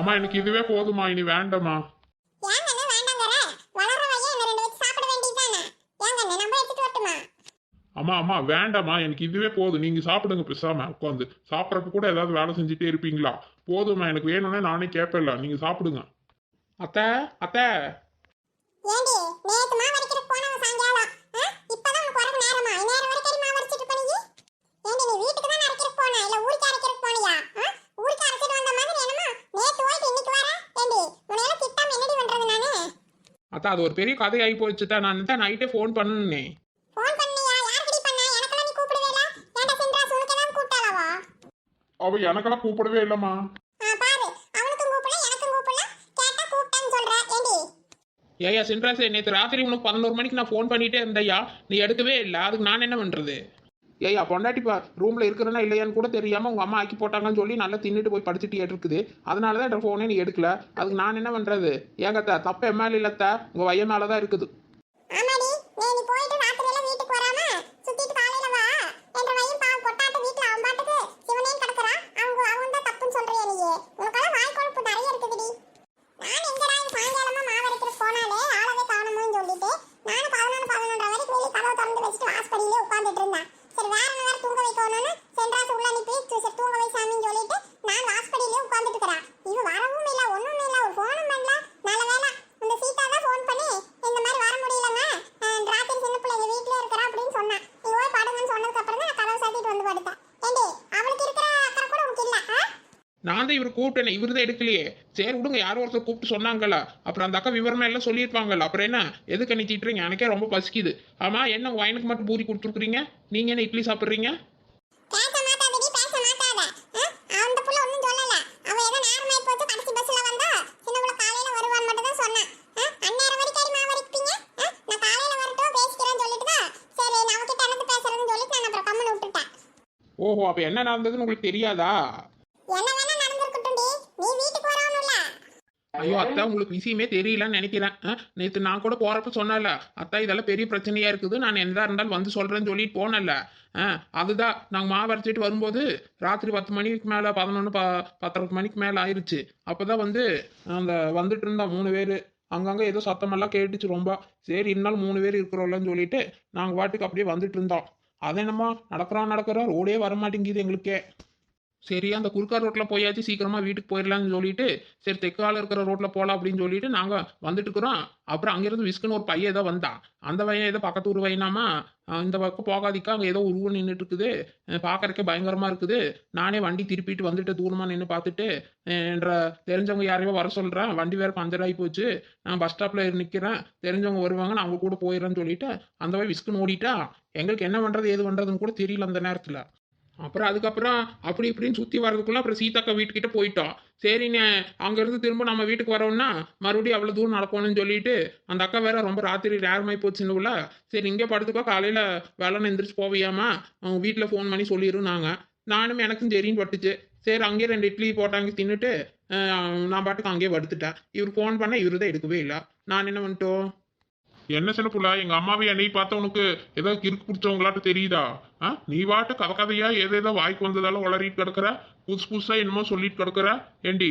அம்மா எனக்கு இதுவே போதுமா, இனி வேண்டாமா. ஏங்கண்ணே வேண்டாங்கற? வளர்ற வயல்ல என்ன ரெண்டு வச்சு சாப்பிட வேண்டியதுதானே? ஏங்கண்ணே நம்ம எடுத்துட்டு வரட்டுமா? அம்மா அம்மா வேண்டாம்மா, எனக்கு இதுவே போதும். நீங்க சாப்பிடுங்க பேசாம உட்காந்து. சாப்பிட்றப்ப கூட ஏதாவது வேலை செஞ்சுட்டே இருப்பீங்களா? போதும்மா, எனக்கு வேணும்னே நானே கேட்பேன்ல, நீங்க சாப்பிடுங்க. அத்தை, அத்தை. ஏண்டி நேத்து மாவு அரைக்கிறதுக்கு போனவன் சாயங்காலம் இப்பதான் உனக்கு வரக்கு நேரமா? இந்நேரம் வரைக்கும் மாவு அரைச்சிட்டு இருப்ப நீ? ஏண்டி நீ வீட்டுக்கு தான் அரைக்கிறதுக்கு போன இல்ல ஊருக்கு அரைக்கிறதுக்கு போனியா? ஊருக்கு அரைச்சிட்டு வந்த மாதிரி என்னமோ நேத்து போயிட்டு இன்னைக்கு வர? ஏண்டி உன்னையெல்லாம் திட்டாம என்னடி பண்றது நானு? அத்தா அது ஒரு பெரிய கதையாகி போச்சுட்டா. நான் தான் நைட்டே ஃபோன் பண்ணனே. ஃபோன் பண்ணியா? யார்கிட்ட பண்ண? எனக்கெல்லாம் நீ கூப்பிடவே இல்ல. ஏன்டா சென்றாஸ் உனக்கு ஏதாவது கூப்பிட்டாளவா? அவ எனக்கெல்லாம் கூப்பிடவே இல்லம்மா. பாரு அவனுக்கும் கூப்பிடல எனக்கும் கூப்பிடல. கேட்டா கூப்பிட்டேன்னு சொல்ற. ஏண்டி ஏயா சின்ராசே, நேற்று ராத்திரி உனக்கு 11 மணிக்கு நான் ஃபோன் பண்ணிட்டே இருந்தையா, நீ எடுக்கவே இல்லை. அதுக்கு நான் என்ன பண்றது? ஏய்யா பொண்டாட்டிப்பா ரூம்ல இருக்கிறனா இல்லையான்னு கூட தெரியாம உங்க அம்மா ஆக்கி போட்டாங்கன்னு சொல்லி நல்லா தின்னுட்டு போய் படுத்துட்டு இருக்குது. அதனால தான் என் ஃபோனே நீ எடுக்கல. அதுக்கு நான் என்ன பண்றது? ஏங்கத்தா தப்பு எம்மால இல்லத்தா, உங்க வய மேலதான் இருக்குது. ஆமாடி நீ போயிட்டு ராத்திரியில வீட்டுக்கு வராம சுத்திட்டு காலையில வா. என்ற வயல் பாவம் பொட்டாட்ட வீட்ல அவன் பாட்டுக்கு சிவனேன்னு கிடக்குறான். அவங்க தான் தப்புன்னு சொல்றியா நீ? உனக்கெல்லாம் வாய் கொழுப்பு நிறைய இருக்குதுடி. நான் எங்கடா சாயங்காலமா மாவு அரைக்கிறதுக்கு போனாலே ஆளவே காணுமோன்னு சொல்லிட்டு நானும் 11 வரைக்கும் வெளியே கதவை திறந்து வச்சுட்டு வாசப்படியிலே உட்காந்துட்டு இருந்தேன். சரி வேற வேற தூங்க வைக்கணும்னு சென்றாஸ் உள்ள அனுப்பி சரி தூங்க வை சாமின்னு சொல்லிட்டு நான் வாசப்படியிலே உட்காந்துட்டு இருக்கிறேன். இவ வரவும் இல்லை ஒன்றும் இல்லை ஒரு ஃபோனும் பண்ணல. நல்ல வேலை இந்த சீதா தான் ஃபோன் பண்ணி இந்த மாதிரி வர முடியலங்க ராத்திரி சின்ன பிள்ளைங்க வீட்டிலே இருக்கிறா அப்படின்னு சொன்னான். நீ போய் படுங்கன்னு சொன்னதுக்கு அப்புறம் தான் நான் கதவை சாத்திட்டு வந்து படுத்தேன். ஏண்டி அவளுக்கு இருக்கிற அக்கறை கூட உனக்கு இல்லை? நான் தான் இவர் கூப்பிட்டேனே, இவர் தான் எடுக்கலையே. சரி விடுங்க, யாரோ ஒருத்தர் கூப்பிட்டு சொன்னாங்களா, அப்புறம் அந்த அக்கா விவரமா எல்லாம் சொல்லியிருப்பாங்கல்ல. அப்புறம் என்ன எதுக்கு நினைச்சிட்டுறீங்க? எனக்கே ரொம்ப பசிக்குது. ஆமா என்ன உங்க வயனுக்கு மட்டும் பூரி கொடுத்துருக்குறீங்க, நீங்க என்ன இட்லி சாப்பிட்றீங்க? பேச மாட்டாதடி பேச மாட்டாத. அந்த புள்ள ஒண்ணும் சொல்லல. அவ ஏதோ நேரமாயி போச்சு கடைசி பஸ்ல வந்தா சின்ன புள்ள காலையில வருவான்னு மட்டும் தான் சொன்னா. அந்நேரம் வரைக்கும் அடி மாவு அரைப்பீங்க? நான் காலையில வரட்டும் பேசிக்கிறேன்னு சொல்லிட்டு தான் சரி நான் கிட்ட என்னது பேசுறதுன்னு சொல்லிட்டு நான் அப்புறம் கம்முன்னு விட்டுட்டேன். ஓஹோ, அப்ப என்ன நடந்ததுன்னு உங்களுக்கு தெரியாதா? என்ன வேணா நடந்திருக்கட்டும்டி நீ வீட்டுக்கு வரணும்ல. ஐயோ அத்தா, உங்களுக்கு விஷயமே தெரியலன்னு நினைக்கிறேன். நேற்று நான் கூட போறப்ப சொன்னல, அத்தா இதெல்லாம் பெரிய பிரச்சனையா இருக்குது, நான் எதா இருந்தாலும் வந்து சொல்றேன்னு சொல்லிட்டு போனல. அதுதான் நாங்கள் மாவு அரைச்சிட்டு வரும்போது ராத்திரி 10 மணிக்கு மேலே 11 10 மணிக்கு மேலே ஆயிடுச்சு. அப்போதான் வந்து அந்த வந்துட்டு இருந்தோம் 3 பேர். அங்கங்கே ஏதோ சத்தமெல்லாம் கேட்டுச்சு ரொம்ப. சரி இருந்தாலும் 3 பேர் இருக்கிறோம்லன்னு சொல்லிட்டு நாங்கள் பாட்டுக்கு அப்படியே வந்துட்டு இருந்தோம். அது என்னமோ நடக்கிறோம் ரோடே வரமாட்டேங்குது எங்களுக்கே. சரி அந்த குறுக்கா ரோட்டில் போயாச்சு, சீக்கிரமா வீட்டுக்கு போயிடலாம்னு சொல்லிட்டு சரி தெற்கால இருக்கிற ரோட்டில் போகலாம் அப்படின்னு சொல்லிட்டு நாங்கள் வந்துட்டு இருக்கிறோம். அப்புறம் அங்கேருந்து விஸ்குன்னு ஒரு பையன் ஏதோ வந்தான். அந்த பையன் ஏதோ பக்கத்து ஊர் பையனாமா, இந்த பக்கம் போகாதிக்கா அங்கே ஏதோ உருவம் நின்றுட்டு இருக்குது, பார்க்கறக்கே பயங்கரமாக இருக்குது. நானே வண்டி திருப்பிட்டு வந்துட்டு தூரமாக நின்று பார்த்துட்டு என்ற தெரிஞ்சவங்க யாரையோ வர சொல்கிறேன், வண்டி வேறு பஞ்சர் ஆகி போச்சு, நான் பஸ் ஸ்டாப்பில் நிற்கிறேன், தெரிஞ்சவங்க வருவாங்க, நான் அவங்க கூட போயிடுறேன்னு சொல்லிட்டு அந்த பையன் விஸ்குன்னு ஓடிட்டா. எங்களுக்கு என்ன பண்ணுறது ஏது பண்ணுறதுன்னு கூட தெரியல அந்த நேரத்தில். அப்புறம் அதுக்கப்புறம் அப்படி இப்படின்னு சுற்றி வரதுக்குள்ள அப்புறம் சீதாக்கா வீட்டுக்கிட்ட போயிட்டோம். சரிண்ணே அங்கேருந்து திரும்ப நம்ம வீட்டுக்கு வரோம்னா மறுபடியும் அவ்வளோ தூரம் நடக்கணும்னு சொல்லிட்டு அந்த அக்கா வேற ரொம்ப ராத்திரி நேரமாகி போச்சுன்னுல, சரி இங்கே படுத்துக்கோ காலையில் வேலைன்னு எந்திரிச்சு போவியாமா அவங்க வீட்டில் ஃபோன் பண்ணி சொல்லிடுனாங்க. நானும் எனக்கும் சரின்னு பட்டுச்சு. சரி அங்கேயே 2 இட்லி போட்டாங்க தின்னுட்டு நான் பாட்டுக்கு அங்கேயே படுத்துட்டேன். இவர் ஃபோன் பண்ண இவரு தான் எடுக்கவே இல்லை. நான் என்ன பண்ணிட்டோம்? என்ன சின்ன புள்ள, எங்க அம்மாவை என்னை பார்த்தா உனக்கு ஏதோ கிறுக்கு பிடிச்சவங்களாட்ட தெரியுதா? நீ வாட்டு கதை கதையா ஏதேதோ வாய்க்கு வந்ததால உளறிட்டு கிடக்குற, புதுசு புதுசா என்னமோ சொல்லிட்டு கிடக்குற. ஏண்டி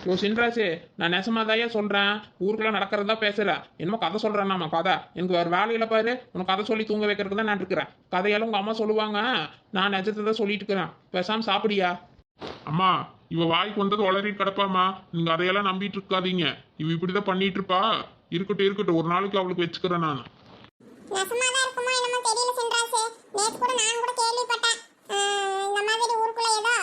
ஓ சின்ராசு, நான் நெசமாதாயா சொல்றேன், ஊருக்குள்ள நடக்கிறதா பேசுறேன். என்னமோ கதை சொல்றேன் நாம கதை. எனக்கு வேறு வேலையில பாரு, உனக்கு கதை சொல்லி தூங்க வைக்கிறதுக்கு தான் நான் இருக்கிறேன். கதையெல்லாம் உங்க அம்மா சொல்லுவாங்க, நான் நிஜத்தை தான் சொல்லிட்டு இருக்கிறேன். பேசாம சாப்பிடியா? அம்மா இவ வாய்க்கு வந்தது உளறிட்டு கிடப்பாமா, நீங்க அதையெல்லாம் நம்பிட்டு இருக்காதீங்க. இவ இப்படிதான் பண்ணிட்டு இருப்பா. இருக்கட்டும் ஒரு நாளைக்கு அவளுக்கு வச்சுக்கிறேன் நான். நசமாதான் இருக்குமோ என்னமோ தெரியல சென்றாசே. நேத்து கூட நான் கூட கேள்விப்பட்டேன். இந்த மாதிரி ஊருக்குள்ள ஏதோ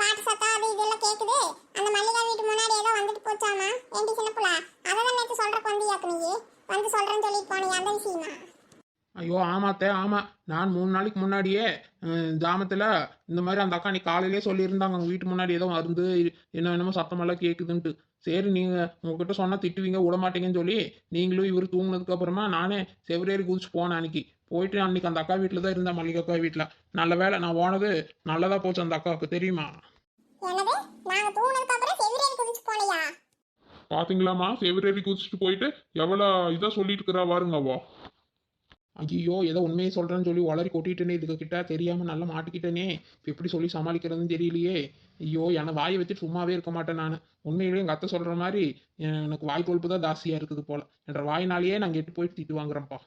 பாட்டு சத்தம் அது இதெல்லாம் கேக்குது. அந்த மல்லிகா வீட்டு முன்னாடி ஏதோ வந்துட்டு போச்சாமா. ஏண்டி சின்ன புள்ள அதான் நேத்து சொல்றக்கு வந்தியாக்கு நீ வந்து சொல்றேன்னு சொல்லிட்டு போனியா அந்த விஷயமா? ஐயோ ஆமாத்தே ஆமா, நான் 3 நாளைக்கு முன்னாடியே ஜாமத்தில் இந்த மாதிரி அந்த அக்கா நீ காலையிலே சொல்லியிருந்தாங்க அவங்க வீட்டு முன்னாடி ஏதோ மருந்து என்னமோ சத்தமெல்லாம் கேட்குதுன்ட்டு. சரி நீங்கள் உங்ககிட்ட சொன்னால் திட்டுவீங்க விட மாட்டீங்கன்னு சொல்லி நீங்களும் இவர் தூங்கினதுக்கு அப்புறமா நானே செவரேறி குதிச்சு போனேன். அன்னைக்கு போயிட்டு அன்னைக்கு அந்த அக்கா வீட்டில் தான் இருந்தேன், மல்லிகை அக்கா வீட்டில். நல்ல வேலை நான் போனது நல்லதாக போச்சு அந்த அக்காவுக்கு, தெரியுமா? என்னது நாங்க தூங்கினதுக்கு அப்புறம் செவிரேறி குதிச்சு போலையா? பாத்தீங்களாமா, செவரேறி குதிச்சுட்டு போயிட்டு எவ்வளோ இதாக சொல்லிட்டு இருக்கிறா பாருங்கவோ. ஐயோ ஏதோ உண்மையை சொல்கிறேன்னு சொல்லி உளறி கொட்டிட்டேனே இதுக்கு கிட்ட தெரியாமல் நல்லா மாட்டிக்கிட்டேனே இப்போ எப்படி சொல்லி சமாளிக்கிறதுன்னு தெரியலையே. ஐயோ என்னை வாயை வச்சுட்டு சும்மாவே இருக்க மாட்டேன் நான். உண்மையிலேயே எங்கள் அத்தை சொல்கிற மாதிரி எனக்கு வாய் கொழுப்பு தான் ஜாஸ்தியாக இருக்குது போல. என்ற வாயினாலேயே நான் கெட்டு போயிட்டு திட்டு வாங்குறேன்ப்பா.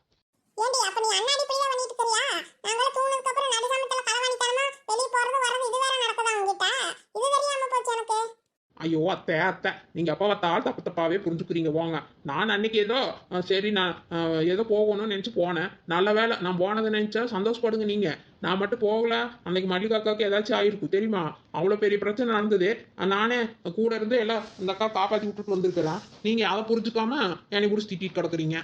ஏண்டி அப்ப நீ அண்ணாடி பிள்ளை பண்ணிட்டு இருக்கறியா? நாங்கள தூங்குனதுக்கு அப்புறம் நடுசாமத்துல களவாணித்தனமா வெளிய போறது வரது இது வேற நடக்குதா உங்ககிட்ட? இது தெரியாம போச்சு எனக்கு. ஐயோ அத்தை அத்தை நீங்கள் அப்பா பார்த்தாலும் தப்பு தப்பாவே புரிஞ்சுக்கிறீங்க போங்க. நான் அன்னைக்கு ஏதோ சரி நான் ஏதோ போகணும்னு நினச்சி போனேன். நல்ல வேலை நான் போனதை நினச்சா சந்தோஷப்படுங்க நீங்கள். நான் மட்டும் போகல அன்னைக்கு மல்லிகாக்காவுக்கு ஏதாச்சும் ஆயிருக்கும் தெரியுமா? அவ்வளோ பெரிய பிரச்சனை நடந்தது. நானே கூட இருந்து எல்லாம் இந்த அக்கா காப்பாற்றி விட்டுட்டு வந்திருக்கிறேன். நீங்கள் அதை புரிஞ்சுக்காம என்னை பிடிச்சி திட்டிட்டு கிடக்குறீங்க.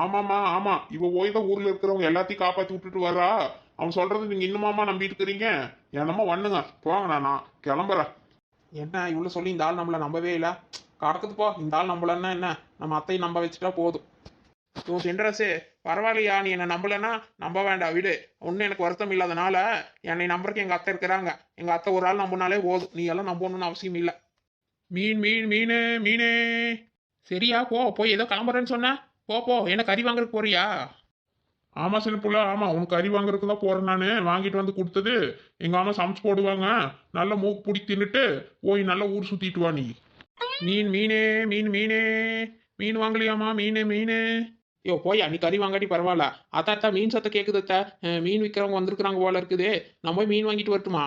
ஆமாம்மா ஆமா, இவ போய் தான் ஊர்ல இருக்கிறவங்க எல்லாத்தையும் காப்பாத்தி விட்டுட்டு வரா. அவன் சொல்றது நீங்க இன்னுமாமா நம்பிட்டு இருக்கிறீங்க? என்னமோ பண்ணுங்க போங்க, நான் கிளம்புறேன். என்ன இவ்வளோ சொல்லி இந்த ஆள் நம்மளை நம்பவே இல்லை. கடக்குதுப்போ இந்த ஆள் நம்பலன்னா என்ன, நம்ம அத்தையை நம்ப வச்சுட்டா போதும். இவன் சென்ட்ரஸு பரவாயில்லையா, நீ என்னை நம்பலைன்னா நம்ப வேண்டாம் விடு. ஒன்றும் எனக்கு வருத்தம் இல்லாதனால என்னை நம்புறதுக்கு எங்கள் அத்தை இருக்கிறாங்க. எங்கள் அத்தை ஒரு ஆள் நம்பினாலே போதும், நீ எல்லாம் நம்பணும்னு அவசியம் இல்லை. மீன் மீன் மீன் மீனே சரியா போய் ஏதோ கிளம்புறேன்னு சொன்ன போ என்ன கறி வாங்குறதுக்கு போறியா? ஆமா சின்ன புள்ள, ஆமா உனக்கு கறி வாங்குறதுக்கு தான் போறேன். நான் வாங்கிட்டு வந்து கொடுத்தது எங்க அம்மா சமைச்சு போடுவாங்க. நல்ல மூக்கு பிடி தின்னுட்டு போய் நல்லா ஊர் சுத்திட்டு வா நீ. மீன் மீனே மீன் மீனே மீன் வாங்கலையாமா மீனே மீனே. ஐயோ போய் நீ கறி வாங்காட்டி பரவாயில்ல. அத்தா மீன் சத்த கேட்குது அத்தா. மீன் விற்கிறவங்க வந்திருக்கிறாங்க போல இருக்குது. நம்ம போய் மீன் வாங்கிட்டு வரட்டுமா?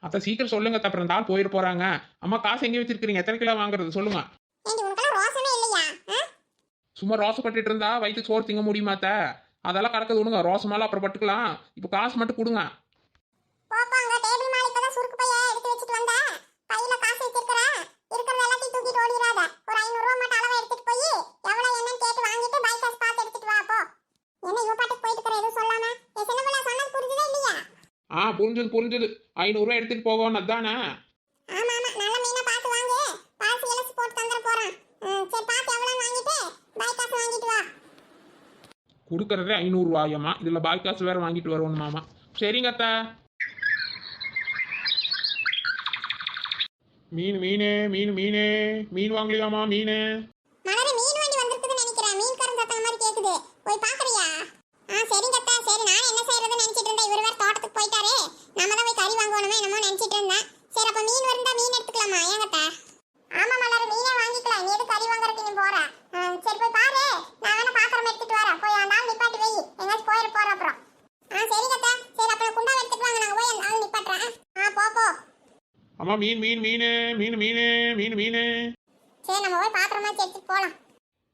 அத்தை சீக்கிரம் சொல்லுங்க அத்தை, அப்புறம் இந்த ஆள் போயிட போறாங்க. அம்மா காசு எங்கே வச்சிருக்கிறீங்க? எத்தனை கிலோ வாங்குறது சொல்லுங்க. ஏண்டி உனக்கெல்லாம் ரோசமே இல்லையா? சும்மா ரோசப்பட்டுட்டு இருந்தா வயிற்றுக்கு சோறு திங்க முடியுமாத்த? அதெல்லாம் கடக்குது விடுங்க. ரோசமாலாம் அப்புறம் பட்டுக்கலாம். இப்போ காசு மட்டும் கொடுங்க. போப்பா அங்க டேபிள் மேல இப்பதான் சுருக்கு பைய எடுத்து வச்சிட்டு வந்த. பையில காசு வச்சிருக்கற. இருக்கிறத எல்லாத்தையும் தூக்கிட்டு ஓடிராத. ஒரு 500 ரூபாய் மட்டும் அளவு எடுத்துட்டு போய் எவ்வளவு என்னன்னு கேட்டு வாங்கிட்டு பை காசு பார்த்து எடுத்துட்டு வா போ. என்ன இவ பாட்டுக்கு போயிட்டு இருக்கற எதுவும் சொல்லாம? ஏ சின்னமல சொன்னது புரிஞ்சுதா இல்லையா? புரிஞ்சது 500 ரூபாய் எடுத்துட்டு போகணும் அதானே? ஆமா ஆமா, நல்ல மீனா பார்த்து வாங்கு. பாசி எலசி போட்டு தந்தற போறேன். சரி பார்த்து எவ்வளவு வாங்கிட்டு பை காசு வாங்கிட்டு வா. கொடுக்கறதே 500 ரூபாயம்மா, இதில் பாய் காசு வேற வாங்கிட்டு வரணும் மாமா. சரிங்க அத்தா. மீன் மீனே மீன் மீனே மீன் வாங்கலையாமா மீனே? மலரே மீன் வண்டி வந்திருக்குதுன்னு நினைக்கிறேன். மீன்காரன் சத்தம் மாதிரி கேக்குது. போய் பாக்குறியா? சரிங்க அத்தா. சரி நான் என்ன செய்யறதுன்னு நினைச்சிட்டு இருந்தேன். இவர் வேற தோட்டத்துக்கு போயிட்டாரே. நம்ம தான் போய் கறி வாங்கணுமே என்னமோ நினைச்சிட்டு இருந்தேன். சரி அப்ப மீன் இருந்தா மீன் எடுத்துக்கலாமா? ஏங்க அத்தா? ஆமா மலரே, மீனே வாங்கிக்கலாம். நீ எது கறி வாங்குறதுக்கு நீ போற? சரி போய் பாரு. நான் வேணா பாத்திரம் எடுத்துட்டு வரேன். போய் அந்த ஆள் நிப்பாட்டி வை. எங்கேயாச்சும் போயிட போற அப்புறம். சரிங்க அத்தா. சரி அப்ப குண்டாவை எடுத்துட்டு வாங்க. நாங்க போய் அந்த ஆள் நிப்பாட்டுறேன். போ. அம்மா மீன் மீன் மீனே மீன் மீனே மீன் மீனே. சரி நம்ம போய் பாத்திரமா எடுத்துட்டு போலாம்.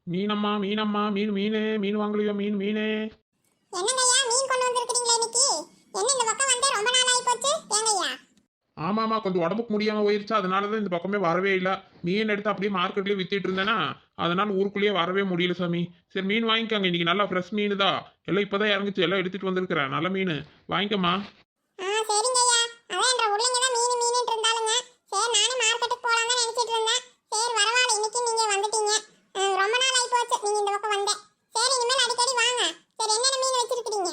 மீனம்மா மீனம்மா மீன் மீனே மீன் வாங்கலையோ மீன் மீனே. என்னங்கய்யா மீன் கொண்டு வந்திருக்கீங்களா இன்னைக்கு? என்ன இந்த பக்கம் வந்தே ரொம்ப நாள் ஆகி போச்சு. ஏங்கய்யா? ஆமாம்மா கொஞ்சம் உடம்புக்கு முடியாமல் போயிருச்சு. அதனால தான் இந்த பக்கமே வரவே இல்லை. மீன் எடுத்து அப்படியே மார்க்கெட்லேயே வித்துட்டு இருந்தேன்னா அதனால ஊருக்குள்ளேயே வரவே முடியல சாமி. சரி மீன் வாங்கிக்கோங்க. இன்னைக்கு நல்லா ஃப்ரெஷ் மீன் தான். எல்லாம் இப்போதான் இறங்குச்சு. எல்லாம் எடுத்துட்டு வந்திருக்கிறேன். நல்ல மீன் வாங்கிக்கம்மா. சரிங்கய்யா. அதான் என்ற உள்ளங்க தான் மீன் மீன் இருந்தாலுங்க. சரி நானே மார்க்கெட்டுக்கு போலாம் தான் நினைச்சிட்டு இருந்தேன். சரி பரவாயில்ல, இன்னைக்கு நீங்க வந்துட்டீங்க. ரொம்ப நாள் ஆகி போச்சு நீங்க இந்த பக்கம் வந்தே. சரி இனிமேல் அடிக்கடி வாங்க. சரி என்னென்ன மீன் வச்சிருக்கீங்க?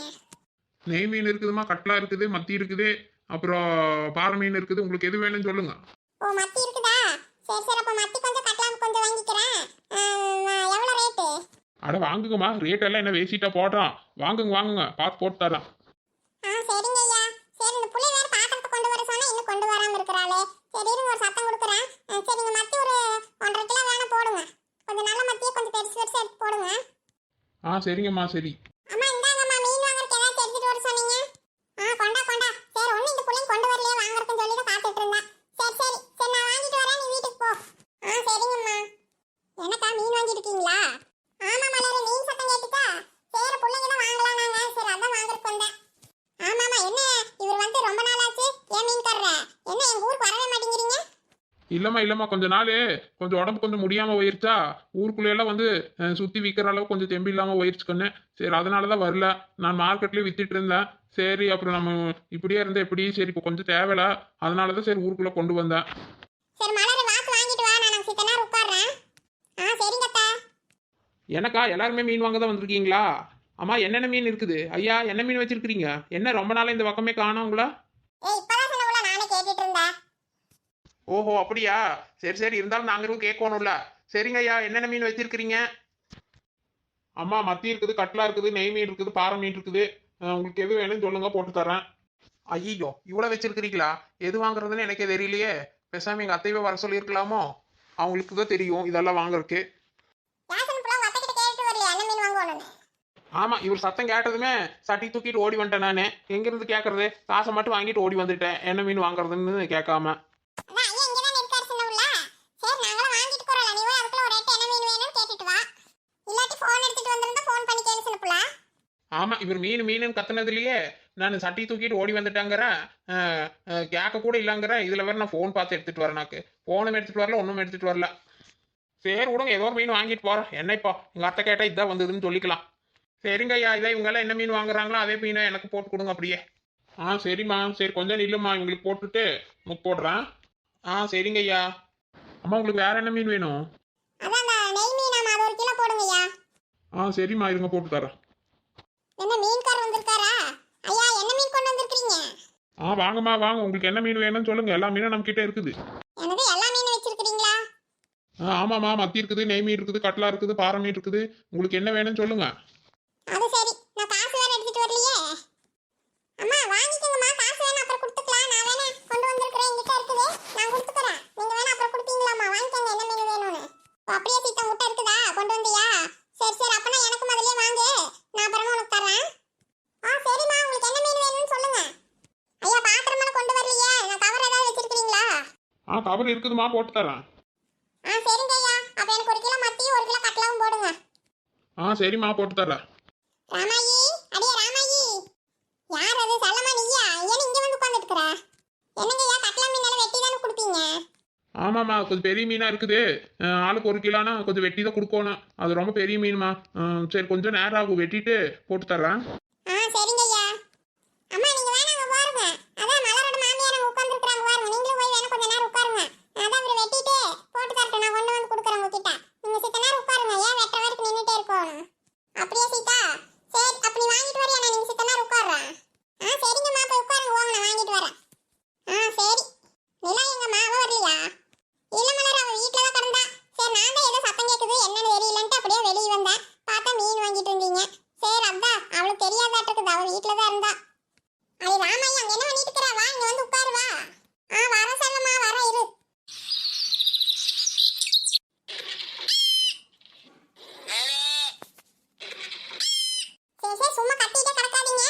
நெய் மீன் இருக்குதுமா, கட்லா இருக்குது, மத்தி இருக்குது, அப்புறம் பாறை மீன் இருக்குது. உங்களுக்கு எது வேணும்னு சொல்லுங்க. மத்தி இருக்குதா? சரி அப்ப மத்தி கொஞ்சம் கட்லாம் கொஞ்சம் வாங்கிக்கிறேன். எவ்வளவு ரேட்டு? அட வாங்குங்கம்மா, ரேட் எல்லாம் என்ன வேசிட்டா போடுறான். வாங்குங்க பார்த்து போட்டு தரேன். சரிங்கய்யா. சரி இந்த புள்ளை வேற பாத்திரத்தை கொண்டு வர சொன்னா இன்னும் கொண்டு வராம இருக்கிறாளே. சரி இருங்க ஒரு சத்தம் கொடுக்குறேன். சரி நீங்க மத்தி ஒரு 1.5 கிலோ வேணா போடுங்க. கொஞ்சம் நல்ல மத்தியை கொஞ்சம் பெருசு எடுத்து போடுங்க. சரிங்கம்மா சரி. அம்மா இந்தாங்கம்மா மீன் வாங்குறதுக்கு ஏதாவது எடுத்துட்டு வர சொன்னீங்க. கொண்டா. சரி ஒண்ணு இந்த புள்ளைங்க கொண்டு வரலையே வாங்குறதுன்னு சொல்லி தான் காத்துட்டு இருந்தேன். சரி நான் வாங்கிட்டு வரேன். நீ வீட்டுக்கு போ. சரிங்கம்மா. எனக்கா மீன் வாங்கிட்டு இருக்கீங்களா? ஆமா மலரு, மீன் சத்தம் கேட்டுச்சா? சரி புள்ளைங்க தான் வாங்கலாம் நாங்க. சரி அதான் வாங்குறதுக்கு வந்தேன். ஆமாமா என்ன இவர் வந்து ரொம்ப நாள் ஆச்சு. ஏன் மீன்காரர என்ன எங்க ஊருக்கு வரவே மாட்டேங்கிறீங்க? இல்லம்மா கொஞ்சம் நாள் கொஞ்சம் உடம்பு கொஞ்சம் முடியாமல் போயிருச்சா. ஊருக்குள்ளேயெல்லாம் வந்து சுற்றி விற்கிற அளவு கொஞ்சம் தெம்பு இல்லாமல் போயிருச்சுக்கண்ணு. சரி அதனால தான் வரல. நான் மார்க்கெட்லேயே வித்துட்டு இருந்தேன். சரி அப்புறம் நம்ம இப்படியே இருந்தால் எப்படி, சரி இப்போ கொஞ்சம் தேவையில்ல. அதனால தான் சரி ஊருக்குள்ளே கொண்டு வந்தேன். சரி மலரு வாக்கு வாங்கிட்டு வா. நான் சித்த நேரம் உட்கார்றேன். சரிங்க அத்தா. எனக்கா எல்லாருமே மீன் வாங்க தான் வந்திருக்கீங்களா? அம்மா என்னென்ன மீன் இருக்குது? ஐயா என்ன மீன் வச்சிருக்கிறீங்க? என்ன ரொம்ப நாளாக இந்த பக்கமே காணோம் உங்களா? இப்பதான் சொன்ன நானே கேட்டுட்டு இருந்தேன். ஓஹோ அப்படியா? சரி இருந்தாலும் நாங்களும் கேட்கணும்ல. சரிங்க ஐயா என்னென்ன மீன் வச்சிருக்கிறீங்க? அம்மா மத்தி இருக்குது, கட்லா இருக்குது, நெய் மீன் இருக்குது, பாறை மீன் இருக்குது. உங்களுக்கு எது வேணும்னு சொல்லுங்க, போட்டு தரேன். ஐயோ இவ்வளோ வச்சிருக்கிறீங்களா? எது வாங்குறதுன்னு எனக்கே தெரியலையே. பேசாம எங்கள் அத்தையவே வர சொல்லியிருக்கலாமோ? அவங்களுக்கு தான் தெரியும் இதெல்லாம் வாங்குறதுக்கு. யாசன் புள்ள அத்தை கிட்ட கேட்டு வரலையா என்ன மீன் வாங்குவோன்னு? ஆமாம், இவர் சத்தம் கேட்டதுமே சட்டி தூக்கிட்டு ஓடி வந்துட்டேன். நான் எங்கேருந்து கேட்கறது? காசை மட்டும் வாங்கிட்டு ஓடி வந்துட்டேன், என்ன மீன் வாங்குறதுன்னு கேட்காம. அதான் ஐயா இங்க தான் இருக்காரு சின்ன புள்ள. சரி நாங்களும் வாங்கிட்டு போறோம். நீ போய் அதுக்குள்ள ஒரு ரேட் என்ன மீன் வேணும்னு கேட்டுட்டு வா. இல்லாட்டி ஃபோன் எடுத்துட்டு வந்திருந்தா ஃபோன் பண்ணி கேளு சின்ன புள்ள. ஆமாம், இவர் மீன் மீனுன்னு கத்துனதுலையே நான் சட்டி தூக்கிட்டு ஓடி வந்துட்டாங்கிறேன். கேட்க கூட இல்லைங்கிறேன். இதில் வேற நான் ஃபோன் பார்த்து எடுத்துகிட்டு வரேன். எனக்கு ஃபோனும் எடுத்துகிட்டு வரல, ஒன்றும் எடுத்துகிட்டு வரல. சரி விடுங்க, ஏதோ ஒரு மீன் வாங்கிட்டு போகிறேன். என்ன இப்போ எங்கள் அத்தை கேட்டால் இதான் வந்ததுன்னு சொல்லிக்கலாம். சரிங்க ஐயா, இதான் இவங்கெல்லாம் என்ன மீன் வாங்குறாங்களோ அதே மீனை எனக்கு போட்டு கொடுங்க அப்படியே. சரிம்மா, சரி கொஞ்சம் நில்லுமா, இவங்களுக்கு போட்டுட்டு முக் போடுறேன். சரிங்க ஐயா. அம்மா உங்களுக்கு வேற என்ன மீன் வேணும்? அதான் அந்த நெய் மீன் அது ஒரு கிலோ போடுங்கய்யா. சரிம்மா, இருங்க போட்டு தரேன். என்ன மீன்கார் வந்திருக்காரா? ஐயா என்ன மீன் கொண்டு வந்திருக்கீங்க? வாங்கம்மா வாங்க, உங்களுக்கு என்ன மீன் வேணும்னு சொல்லுங்க, எல்லா மீனும் நம்ம கிட்ட இருக்குது. எனக்கு எல்லா மீனும் வச்சிருக்கீங்களா? ஆமாம்மா, மத்தி இருக்குது, நெய் மீன் இருக்குது, கட்லா இருக்குது, பாறை மீன் இருக்குது. உங்களுக்கு என்ன வேணும்னு சொல்லுங்க. அது சரி, நான் காசு வேற எடுத்துட்டு வரலையே. அம்மா வாங்கிக்கோங்கம்மா, காசு வேணா அப்புறம் கொடுத்துக்கலாம். நான் வேணா கொண்டு வந்திருக்கிறேன், என்கிட்ட இருக்குது, நான் கொடுத்துக்கிறேன். நீங்க வேணா அப்புறம் கொடுப்பீங்களாம்மா? வாங்கிக்கோங்க என்ன மீன் வேணும்னு. அப்படியே சீத்தா முட்டை இருக்குதா? கொண்டு வந்தியா? சரி சரி, அப்பனா எனக்கு முதல்லயே வாங்கு, நான் அப்புறமா உனக்கு தரேன். சரிம்மா, உங்களுக்கு என்ன மீன் வேணும்னு சொல்லுங்க. ஐயா பாத்திரமெல்லாம் கொண்டு வரலையே, நான் கவர் ஏதாவது வச்சிருக்கீங்களா? கவர் இருக்குதுமா, போட்டு தரேன். சரிங்க ஐயா, அப்ப எனக்கு ஒரு கிலோ மத்தி ஒரு கிலோ கட்லாவும் போடுங்க. சரிம்மா, போட்டு தரேன். ராமாயி, அடியே ராமாயி. யார் அது? சல்லமா நீயா? ஏன் இங்க வந்து உட்கார்ந்துட்டு இருக்கற? என்னங்க ஐயா, கட்லா மீன் எல்லாம் வெட்டி தான கொடுப்பீங்க? ஆமாம்மா, கொஞ்சம் பெரிய மீனா இருக்குது. ஆளுக்கு ஒரு கிலோனா கொஞ்சம் வெட்டி தான் கொடுக்கணும். அது ரொம்ப பெரிய மீனுமா. சரி கொஞ்சம் நேரம் ஆகும், வெட்டிட்டு போட்டு தரேன். சரிங்க ஐயா. அம்மா நீங்க வேணா அங்க பாருங்க. அதான் மலரோட மாமியார் அங்க உட்கார்ந்துருக்காங்க பாருங்க. நீங்களும் போய் வேணா கொஞ்ச நேரம் உட்காருங்க. அதான் அவரை வெட்டிட்டு போட்டு தரட்டும், நான் கொண்டு வந்து கொடுக்குறேன் உங்ககிட்ட. நீங்க சித்த நேரம் உட்காருங்க, ஏன் வெட்டுற வரைக்கும் நின்னுட்டே இருக்கோம்? அப்படியே சீதா? சரி அப்ப நீ வாங்கிட்டு வரியா? நான் நீங்க சித்த நேரம் உட்காருறேன். சரிங்கம்மா, போய் உட்காருங்க, வாங்க நான் வாங்கிட்டு வரேன். சரி. நிலா எங்கம்மா, அவ வரலையா? இல்ல மலர், அவ வீட்டுல தான் கிடந்தா. சரி நான் தான் ஏதோ சத்தம் கேக்குது என்னன்னு தெரியலன்ட்டு அப்படியே வெளியே வந்தேன். பார்த்தா மீன் வாங்கிட்டு இருந்தீங்க. சரி அதான் அவளுக்கு தெரியாதாட்டுக்குது, அவ வீட்டுல தான் இருந்தா. அடி ராமாயி, அங்க என்ன பண்ணிட்டு இருக்கற? வா இங்க வந்து உட்காரு வா. வர சொல்லம்மா, வர இரு. சரி சரி, சும்மா கத்திட்டே கிடக்காதீங்க.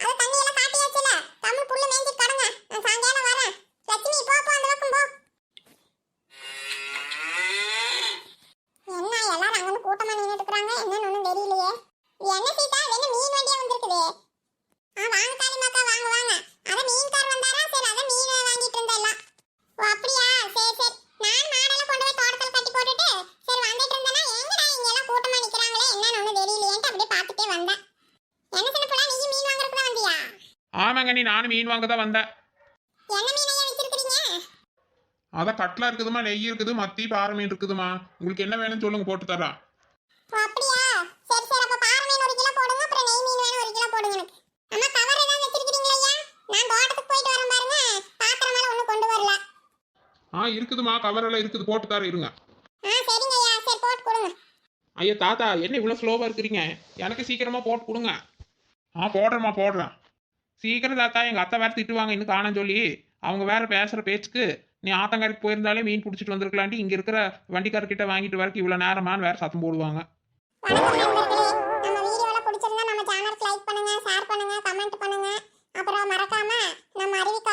அது தண்ணி எல்லாம் காட்டியாச்சுல, தமிழ் புல்ல மேய்ஞ்சிட்டு கடங்க. நான் சாயங்காலம் வரேன். லட்சுமி போ போ, அந்த பக்கம் போ. என்ன எல்லாரும் அங்க வந்து கூட்டமா நின்னுட்டு இருக்காங்க, என்னன்னு ஒண்ணும் தெரியலையே. இது என்ன சீதா, இது என்ன மீன் வண்டியா வந்திருக்குது? வாங்க காளிமாக்கா, வாங்க வாங்க. அத மீன்கார் வந்தாரா? சரி அத மீன் வாங்கிட்டு இருந்தேன். அப்படியா? சரி சரி. நான் மாடெல்லாம் கொண்டு போய் தோட்டத்துல கட்டி போட்டுட்டு சரி வந்துட்டு இருந்தேனா, எங்கடா இங்க எல்லாம் கூட்டமா நிக்கறாங்களே, என்னன்னு ஒண்ணும் தெரியலையேன்ட்டு அப்படியே பார்த்துட்டே வந்தேன். என்ன சின்ன புள்ள, நீ மீன் வாங்குறதுக்கு தான் வந்தியா? ஆமாங்க, நீ நானும் மீன் வாங்க தான் வந்தேன். என்ன மீன் ஐயா வச்சிருக்கீங்க? அதான் கட்லா இருக்குதுமா, நெய் இருக்குது, மத்தி பாறை மீன் இருக்குதுமா. உங்களுக்கு என்ன வேணும்னு சொல்லுங்க, போட்டு தரேன். அப்படியா? சரி சரி, அப்ப பாறை மீன் ஒரு கிலோ போடுங்க, அப்புறம் நெய் மீன் வேணும் ஒரு கிலோ போடுங்க எனக்கு. அம்மா கவர் ஏதாவது வச்சிருக்கீங்களா ஐயா? நான் தோட்டத்துக்கு போயிட்டு வரேன் பாருங்க, பாத்திரம் எல்லாம் ஒண்ணும் கொண்டு வரல. இருக்குதுமா, கவர் எல்லாம் இருக்குது, போட்டு தரேன், இருங்க. சரிங்க ஐயா, சரி போட்டு கொடுங்க. ஐயா தாத்தா, என்ன இவ்வளோ ஸ்லோவாக இருக்கிறீங்க? எனக்கு சீக்கிரமாக போட்டு கொடுங்க. போடுறேம்மா, போடுறேன். சீக்கிரம் தாத்தா, எங்கள் அத்தை வேறு திட்டுவாங்க இன்னும் காணோம் சொல்லி. அவங்க வேற பேசுகிற பேச்சுக்கு நீ ஆத்தங்காரிக்கு போயிருந்தாலே மீன் பிடிச்சிட்டு வந்திருக்கலான்ட்டு இங்கே இருக்கிற வண்டிக்காரர்கிட்ட வாங்கிட்டு வரக்கு இவ்வளோ நேரமானு வேறு சத்தம் போடுவாங்க. வணக்கம் நண்பர்களே, நம்ம வீடியோல பிடிச்சிருந்தா நம்ம சேனலுக்கு லைக் பண்ணுங்க, ஷேர் பண்ணுங்க, கமெண்ட் பண்ணுங்க. அப்புறம் மறக்காம நம்ம அறிவிக்க